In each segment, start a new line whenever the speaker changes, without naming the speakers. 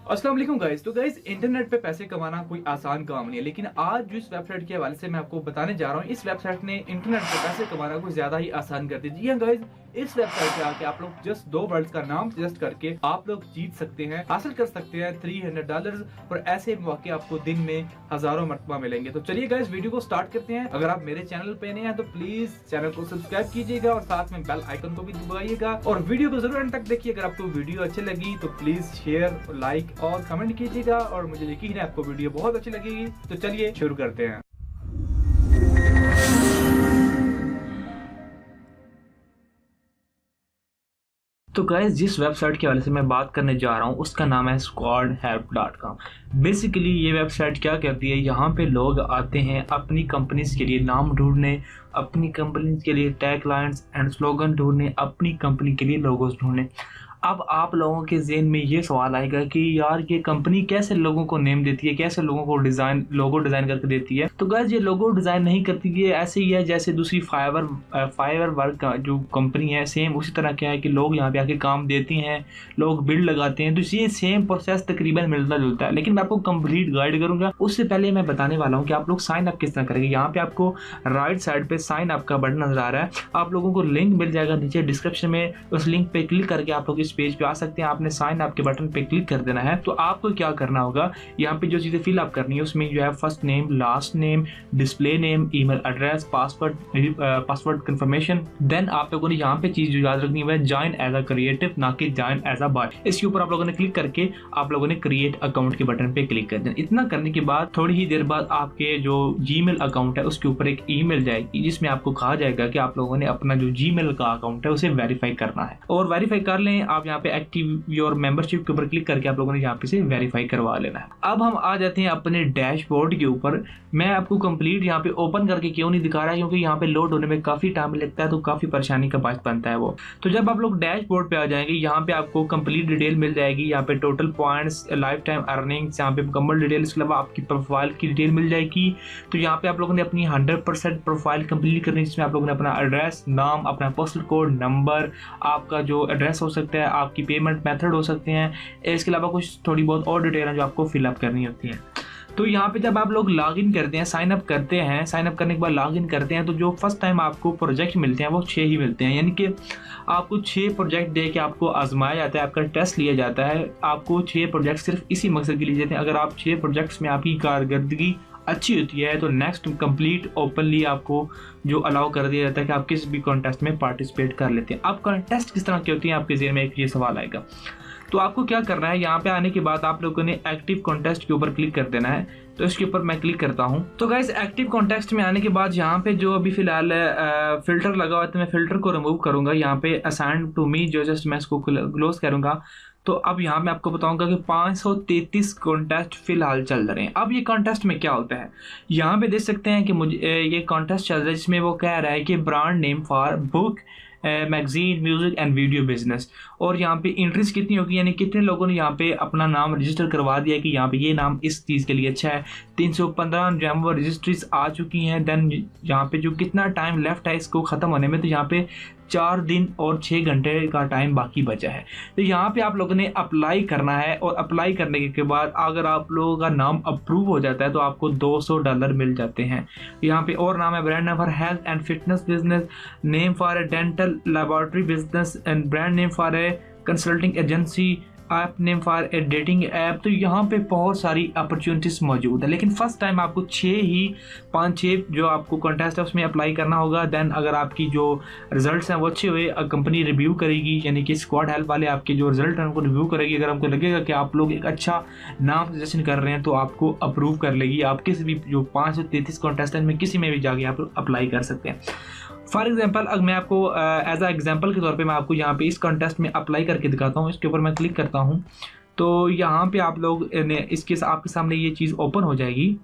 अस्सलाम वालेकुम गाइस। तो गाइस, इंटरनेट पे पैसे कमाना कोई आसान काम नहीं है, लेकिन आज जो इस वेबसाइट के हवाले से मैं आपको बताने जा रहा हूँ, इस वेबसाइट ने इंटरनेट पे पैसे कमाना कुछ ज्यादा ही आसान कर दिया। जी हाँ गाइस, इस वेबसाइट पे आके आप लोग जस्ट 2 वर्ड्स का नाम सजेस्ट करके आप लोग जीत सकते हैं, हासिल कर सकते हैं $300 और ऐसे मौके आपको दिन में हजारों मरतबा मिलेंगे। तो चलिए गाइस, वीडियो को स्टार्ट करते हैं। अगर आप मेरे चैनल पे नए हैं तो प्लीज चैनल को सब्सक्राइब कीजिएगा और साथ में बेल आइकन को भी दबाइएगा और वीडियो को जरूर अंत तक देखिए। अगर आपको वीडियो अच्छी लगी तो प्लीज शेयर, लाइक और कमेंट कीजिएगा और मुझे यकीन है आपको वीडियो बहुत अच्छी लगेगी। तो चलिए शुरू करते हैं। तो गाइस, जिस वेबसाइट के हवाले से मैं बात करने जा रहा हूँ उसका नाम है squadhelp.com। बेसिकली ये वेबसाइट क्या करती है, यहाँ पे लोग आते हैं अपनी कंपनीज के लिए नाम ढूंढने, अपनी कंपनीज के लिए टैग लाइन्स एंड स्लोगन ढूंढने, अपनी कंपनी के लिए लोगोस ढूंढने। अब आप लोगों के ज़हन में ये सवाल आएगा कि यार ये कंपनी कैसे लोगों को नेम देती है, कैसे लोगों को लोगो डिज़ाइन करके देती है। तो गाइस, ये लोगो डिज़ाइन नहीं करती, ये ऐसे ही है जैसे दूसरी फाइवर वर्क का जो कंपनी है, सेम उसी तरह क्या है कि लोग यहाँ पे आके काम देती हैं, लोग बिल्ड लगाते हैं। तो ये सेम प्रोसेस तकरीबन मिलता जुलता है, लेकिन मैं आपको कंप्लीट गाइड करूँगा। उससे पहले मैं बताने वाला हूँ कि आप लोग साइन अप किस तरह करेंगे। यहाँ पे आपको राइट साइड पे साइन अप का बटन नजर आ रहा है, आप लोगों को लिंक मिल जाएगा नीचे डिस्क्रिप्शन में। उस लिंक पे क्लिक करके आप लोग पेज पे आ सकते हैं। आपने साइन अप के बटन पे क्लिक कर देना है। तो आपको क्या करना होगा, यहाँ पे जो चीजें फिल अप करनी है उसमें जो है first name, last name, display name, email address, password confirmation. Then आप लोगों ने यहाँ पे चीज जो याद रखनी है ज्वाइन एज अ क्रिएटिव, ना कि ज्वाइन एज अ बॉय। इसके ऊपर आप लोगों ने क्लिक करके आप लोगों ने क्रिएट अकाउंट के बटन पे क्लिक कर देना। इतना करने के बाद थोड़ी ही देर बाद आपके जो जीमेल अकाउंट है उसके ऊपर एक ईमेल जाएगी जिसमें आपको कहा जाएगा कि आप लोगों ने अपना जो जीमेल का अकाउंट है उसे वेरीफाई करना है। और वेरीफाई कर लें आप, यहाँ पे एक्टिव योर मेंबरशिप के ऊपर क्लिक करके आप लोगों ने यहाँ पे से वेरीफाई करवा लेना है। अब हम आ जाते हैं अपने डैशबोर्ड के ऊपर। मैं आपको कंप्लीट यहाँ पे ओपन करके क्यों नहीं दिखा रहा, क्योंकि यहाँ पे लोड होने में काफी टाइम लगता है, तो काफी परेशानी का बायस बनता है वो। तो जब आप लोग डैशबोर्ड पे आ जाएंगे, यहाँ पे आपको कंप्लीट डिटेल मिल जाएगी। यहाँ पे total points, life time earnings, यहाँ पे मुकम्मल डिटेल, इसके अलावा आपकी प्रोफाइल की डिटेल मिल जाएगी। तो यहाँ पे आप लोगों ने अपनी 100% प्रोफाइल कंप्लीट करनी है, जिसमें आप लोगों ने अपना एड्रेस, नाम, अपना पोस्टल कोड, नंबर, आपका जो एड्रेस हो सकता है, आपकी पेमेंट मेथड हो सकते हैं, इसके अलावा कुछ थोड़ी बहुत और डिटेल है जो आपको फिलअप करनी होती है। तो यहाँ पे जब आप लोग लॉगिन करते हैं, साइन अप करते हैं, साइन अप करने के बाद लॉगिन करते हैं, तो जो फर्स्ट टाइम आपको प्रोजेक्ट मिलते हैं वो 6 ही मिलते हैं। यानी कि आपको 6 प्रोजेक्ट दे के आपको आजमाया जाता है, आपका टेस्ट लिया जाता है। आपको 6 प्रोजेक्ट सिर्फ इसी मकसद के लिए जाते हैं। अगर आप 6 प्रोजेक्ट्स में आपकी कारकर्दगी अच्छी होती है तो नेक्स्ट कंप्लीट ओपनली आपको जो अलाउ कर दिया जाता है कि आप किसी भी कॉन्टेस्ट में पार्टिसिपेट कर लेते हैं। अब कॉन्टेस्ट किस तरह की होती है, आपके ज़हन में एक ये सवाल आएगा। तो आपको क्या करना है, यहाँ पे आने के बाद आप लोगों ने एक्टिव कॉन्टेस्ट के ऊपर क्लिक कर देना है। तो इसके ऊपर मैं क्लिक करता हूँ। तो गाइस, एक्टिव कॉन्टेस्ट में आने के बाद यहाँ पे जो अभी फिलहाल फिल्टर लगा हुआ है तो मैं फिल्टर को रिमूव करूंगा। यहाँ पे असाइन टू मी जो जस्ट मैं इसको क्लोज करूंगा। तो अब यहाँ मैं आपको बताऊंगा कि 533 कॉन्टेस्ट फिलहाल चल रहे हैं। अब ये कॉन्टेस्ट में क्या होता है, यहाँ पे देख सकते हैं कि मुझे ये कॉन्टेस्ट चल रहा है जिसमें वो कह रहा है कि brand name for book, magazine, music and video business. और यहाँ पे एंट्रीज कितनी होगी, यानी कितने लोगों ने यहाँ पे अपना नाम रजिस्टर करवा दिया कि यहाँ पे ये नाम इस चीज़ के लिए अच्छा है। 315 नवंबर रजिस्ट्रीज आ चुकी हैं। देन यहाँ पे जो कितना टाइम लेफ्ट है इसको ख़त्म होने में, तो यहाँ पे 4 दिन और 6 घंटे का टाइम बाकी बचा है। तो यहाँ पे आप लोगों ने अप्लाई करना है और अप्लाई करने के बाद अगर आप लोगों का नाम अप्रूव हो जाता है तो आपको $200 मिल जाते हैं। यहाँ पे और नाम है brand name for health and fitness business, name for a dental laboratory business and brand name for a consulting agency, app name for a dating app. तो यहाँ पे बहुत सारी अपॉर्चुनिटीज मौजूद है, लेकिन फर्स्ट टाइम आपको 5-6 जो आपको कॉन्टेस्ट है उसमें अप्लाई करना होगा। देन अगर आपकी जो रिजल्ट्स हैं वो अच्छे हुए, कंपनी रिव्यू करेगी, यानी कि स्क्वाड हेल्प वाले आपके जो रिजल्ट हैं उनको रिव्यू करेगी। अगर हमको लगेगा कि आप लोग एक अच्छा नाम सजेशन कर रहे हैं तो आपको अप्रूव कर लेगी। आप किसी भी जो 533 कॉन्टेस्ट में किसी में भी जाके आप अप्लाई कर सकते हैं। फॉर एग्जाम्पल अगर मैं आपको एज अ एग्जाम्पल के तौर पे मैं आपको यहाँ पे इस कॉन्टेस्ट में अप्लाई करके दिखाता हूँ। इसके ऊपर मैं क्लिक करता हूँ तो यहाँ पे आप लोग इसके आपके सामने ये चीज़ ओपन हो जाएगी।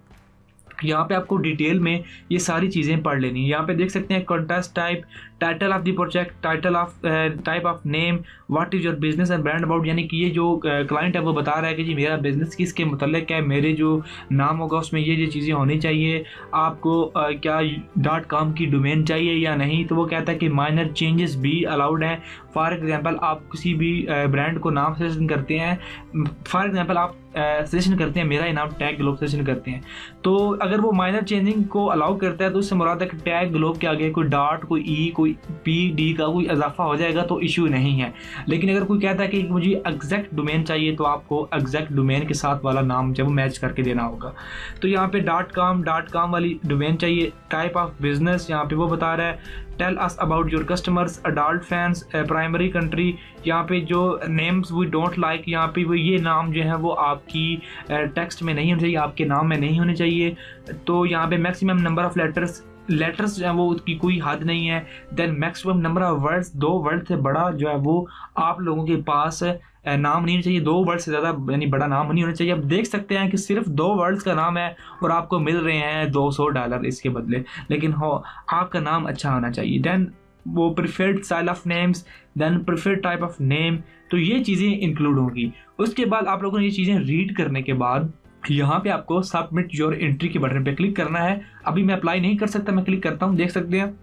यहाँ पे आपको डिटेल में ये सारी चीज़ें पढ़ लेनी है। यहाँ पे देख सकते हैं contest type, title of the project, title of type of name, what is your business and brand about, यानी कि ये जो क्लाइंट है वो बता रहा है कि जी मेरा बिजनेस किसके मतलब है, मेरे जो नाम होगा उसमें ये चीज़ें होनी चाहिए, आपको क्या .com की डोमेन चाहिए या नहीं। तो वो कहता है कि माइनर चेंजेस भी अलाउड हैं। फॉर एग्जांपल आप किसी भी ब्रांड को नाम सजेशन करते हैं, फॉर एग्जांपल आप सजेशन करते हैं मेरा ही नाम टैग ग्लोब सजेशन करते हैं, तो अगर वो माइनर चेंजिंग को अलाउ करता है तो उससे मुराद है कि टैग ग्लोब के आगे कोई डॉट, कोई ई, कोई पी डी का कोई इजाफा हो जाएगा तो इशू नहीं है। लेकिन अगर कोई कहता है कि मुझे एग्जैक्ट डोमेन चाहिए तो आपको एग्जैक्ट डोमेन के साथ वाला नाम जब मैच करके देना होगा। तो यहाँ पे .com वाली डोमेन चाहिए। टाइप ऑफ बिजनेस यहाँ पे वो बता रहा है, tell us about your customers, adult fans, primary country, यहाँ पे जो नेम्स वी डोंट लाइक, यहाँ पे वो ये नाम जो है वो आपकी टेक्स्ट में नहीं होने चाहिए, आपके नाम में नहीं होने चाहिए। तो यहाँ पे मैक्सिमम नंबर ऑफ लेटर्स जो है वो उसकी कोई हद नहीं है। Then maximum number of words, 2 word से बड़ा जो है वो आप लोगों के पास नाम नहीं होना चाहिए, 2 वर्ड से ज़्यादा यानी बड़ा नाम नहीं होना चाहिए। आप देख सकते हैं कि सिर्फ 2 वर्ड्स का नाम है और आपको मिल रहे हैं $200 इसके बदले, लेकिन हो आपका नाम अच्छा होना चाहिए। देन वो preferred style of names, then preferred type of name, तो ये चीज़ें इंक्लूड होंगी। उसके बाद आप लोगों ने ये चीज़ें रीड करने के बाद यहाँ पे आपको सबमिट योर एंट्री के बटन पे क्लिक करना है। अभी मैं अप्लाई नहीं कर सकता, मैं क्लिक करता हूँ, देख सकते हैं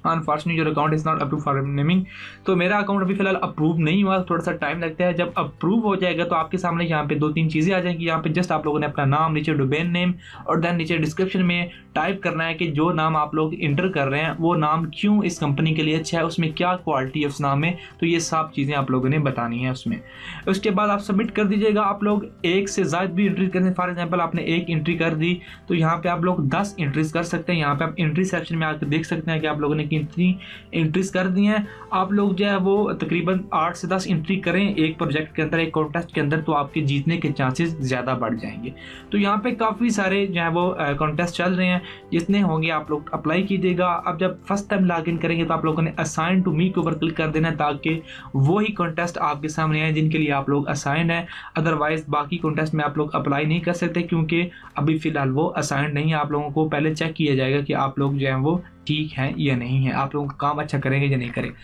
unfortunately your account is not approve for naming. तो मेरा अकाउंट अभी फिलहाल अप्रूव नहीं हुआ, थोड़ा सा टाइम लगता है। जब अप्रूव हो जाएगा तो आपके सामने यहाँ पे 2-3 चीज़ें आ जाएंगी। यहाँ पे जस्ट आप लोगों ने अपना नाम, नीचे डोमेन नेम और देन नीचे डिस्क्रिप्शन में टाइप करना है कि जो नाम आप लोग इंटर कर रहे हैं वो नाम क्यों इस कंपनी के लिए अच्छा है, उसमें क्या क्वालिटी है उस नाम में, तो ये सब चीज़ें आप लोगों ने बतानी है उसमें। उसके बाद आप सबमिट कर दीजिएगा। आप लोग 1 से ज़्यादा भी एंट्री करें, फॉर एग्जाम्पल आपने 1 एंट्री कर दी तो यहाँ पे आप लोग 10 एंट्रीज कर सकते हैं। यहाँ पे आप एंट्री सेक्शन में आकर देख सकते हैं कि आप लोगों ने कितनी एंट्रीज कर दी हैं। आप लोग जो है वो तकरीबन 8 से 10 एंट्री करें एक प्रोजेक्ट के अंदर, एक कॉन्टेस्ट के अंदर, तो आपके जीतने के चांसेस ज़्यादा बढ़ जाएंगे। तो यहाँ पे काफ़ी सारे जो है वो कॉन्टेस्ट चल रहे हैं, जितने होंगे आप लोग अप्लाई कीजिएगा। अब जब फर्स्ट टाइम लॉग इन करेंगे तो आप लोगों ने असाइन टू मी के ऊपर क्लिक कर देना है ताकि वही कॉन्टेस्ट आपके सामने आए जिनके लिए आप लोग असाइन है। अदरवाइज बाकी कॉन्टेस्ट में आप लोग अप्लाई नहीं कर सकते क्योंकि अभी फ़िलहाल वो असाइन नहीं है। आप लोगों को पहले चेक किया जाएगा कि आप लोग जो है वो ठीक है या नहीं है, आप लोगों का काम अच्छा करेंगे या नहीं करेंगे।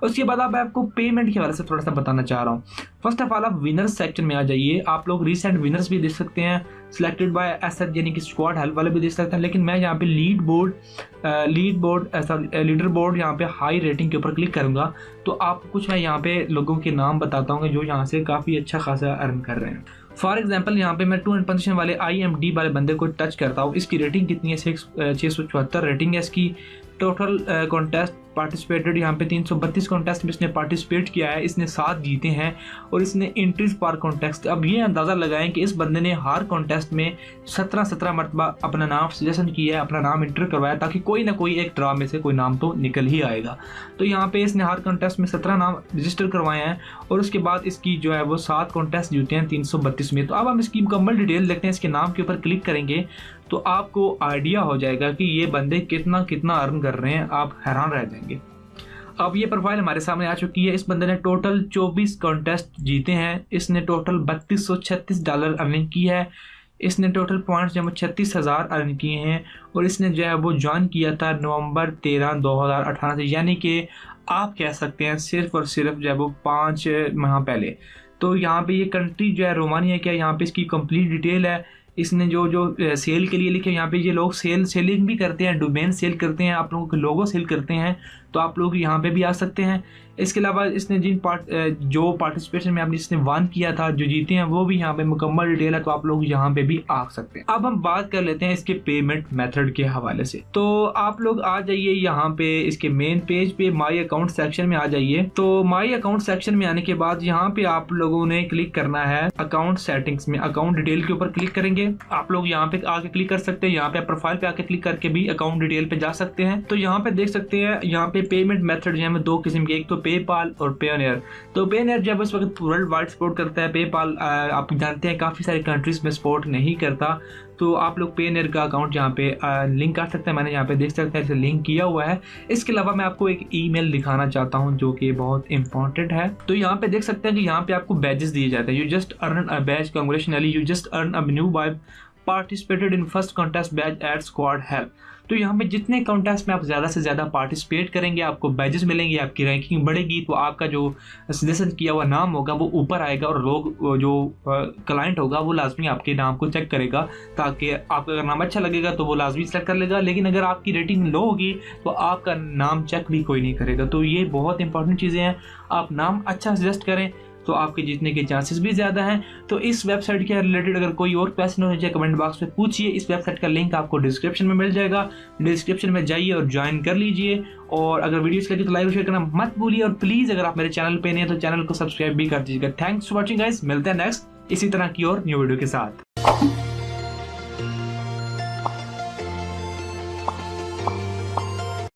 उसके बाद अब मैं आपको पेमेंट के बारे से थोड़ा सा बताना चाह रहा हूँ। फर्स्ट ऑफ ऑल आप विनर्स सेक्शन में आ जाइए। आप लोग रिसेंट विनर्स भी देख सकते हैं, सिलेक्टेड बाय एसएच यानी कि स्क्वाड हेल्प वाले भी देख सकते हैं। लेकिन मैं यहाँ पे लीडर बोर्ड यहाँ पे हाई रेटिंग के ऊपर क्लिक करूँगा तो आप कुछ मैं यहाँ पे लोगों के नाम बताता हूँ जो यहाँ से काफ़ी अच्छा खासा अर्न कर रहे हैं। फॉर एग्जाम्पल यहाँ पे मैं 200 पोजीशन वाले IMD वाले बंदे को टच करता हूँ। इसकी रेटिंग कितनी है? 674 रेटिंग है इसकी। टोटल कॉन्टेस्ट पार्टिसिपेटेड यहाँ पे 332 कॉन्टेस्ट में इसने पार्टिसिपेट किया है, इसने 7 जीते हैं और इसने एंट्रीज पर कॉन्टेस्ट। अब ये अंदाज़ा लगाएं कि इस बंदे ने हर कॉन्टेस्ट में 17 मरतबा अपना नाम सजेशन किया है, अपना नाम इंटर करवाया ताकि कोई ना कोई एक ड्रा में से कोई नाम तो निकल ही आएगा। तो यहाँ पे इसने हर कॉन्टेस्ट में 17 नाम रजिस्टर करवाए हैं और उसके बाद इसकी जो है वो 7 कॉन्टेस्ट जीते हैं 332 में। तो अब हम इसकी मुकम्मल डिटेल देखते हैं। इसके नाम के ऊपर क्लिक करेंगे तो आपको आइडिया हो जाएगा कि ये बंदे कितना अर्न कर रहे हैं, आप हैरान रह जाएंगे। अब ये प्रोफाइल हमारे सामने आ चुकी है। इस बंदे ने टोटल 24 कॉन्टेस्ट जीते हैं, इसने टोटल $3236 अर्निंग की है, इसने टोटल पॉइंट्स जो है 36,000 अर्न किए हैं और इसने जो है वो ज्वाइन किया था नवंबर 13, 2018 से, यानी कि आप कह सकते हैं सिर्फ और सिर्फ जो है वो 5 माह पहले। तो यहाँ पे ये कंट्री जो है रोमानिया क्या, यहाँ पे इसकी कंप्लीट डिटेल है। इसने जो सेल के लिए लिखे, यहाँ पे ये लोग सेलिंग भी करते हैं, डोमेन सेल करते हैं, आप लोगों के लोगो सेल करते हैं, तो आप लोग यहाँ पे भी आ सकते हैं। इसके अलावा इसने जो पार्टिसिपेशन में आपने इसने 1 किया था, जो जीते हैं वो भी यहाँ पे मुकम्मल डिटेल है, तो आप लोग यहाँ पे भी आ सकते हैं। अब हम बात कर लेते हैं इसके पेमेंट मेथड के हवाले से। तो आप लोग आ जाइए यहाँ पे इसके मेन पेज पे, माई अकाउंट सेक्शन में आ जाइए। तो माई अकाउंट सेक्शन में आने के बाद यहाँ पे आप लोगों ने क्लिक करना है अकाउंट सेटिंग्स में, अकाउंट डिटेल के ऊपर क्लिक करेंगे। आप लोग यहाँ पे आके क्लिक कर सकते हैं, यहाँ पे प्रोफाइल पे आके क्लिक करके भी अकाउंट डिटेल पे जा सकते हैं। तो यहाँ पे देख सकते हैं, यहाँ पे पेमेंट मेथड जो है 2 किस्म के, एक तो पेपाल और पेयोनियर। तो पेयोनियर जब उस वक्त वर्ल्ड वाइड सपोर्ट करता है, पेपाल आप जानते हैं काफ़ी सारे कंट्रीज में सपोर्ट नहीं करता। तो आप लोग पेयोनियर का अकाउंट यहाँ पे लिंक कर सकते हैं, मैंने यहाँ पे देख सकते हैं इसे लिंक किया हुआ है। इसके अलावा मैं आपको एक ईमेल दिखाना चाहता हूँ जो कि बहुत इंपॉर्टेंट है। तो यहाँ पे देख सकते हैं कि यहाँ पे आपको बैजेस दिए जाते हैं। You just earn a badge, congratulation, you just earn a new participated in first contest batch at squad help. तो यहाँ पे जितने कॉन्टेस्ट में आप ज़्यादा से ज़्यादा पार्टिसिपेट करेंगे आपको बैजेस मिलेंगे, आपकी रैंकिंग बढ़ेगी, तो आपका जो सिलेक्शन किया हुआ नाम होगा वो ऊपर आएगा और लोग जो क्लाइंट होगा वो लाजमी आपके नाम को चेक करेगा, ताकि आपका अगर नाम अच्छा लगेगा तो वो लाजमी सेलेक्ट कर लेगा, लेकिन अगर आपकी रेटिंग लो होगी तो आपका नाम चेक भी कोई नहीं करेगा। तो ये बहुत इंपॉर्टेंट चीज़ें हैं, आप नाम अच्छा सजेस्ट करें तो आपके जीतने के चांसेस भी ज़्यादा हैं। तो इस वेबसाइट के रिलेटेड अगर कोई और क्वेश्चन हो जाए कमेंट बॉक्स में पूछिए। इस वेबसाइट का लिंक आपको डिस्क्रिप्शन में मिल जाएगा, डिस्क्रिप्शन में जाइए और ज्वाइन कर लीजिए। और अगर वीडियो अच्छी लगे तो लाइक शेयर करना मत भूलिए, और प्लीज़ अगर आप मेरे चैनल पे नहीं है तो चैनल को सब्सक्राइब भी कर दीजिएगा। थैंक्स फॉर वॉचिंग गाइस, मिलते हैं नेक्स्ट इसी तरह की और न्यू वीडियो के साथ।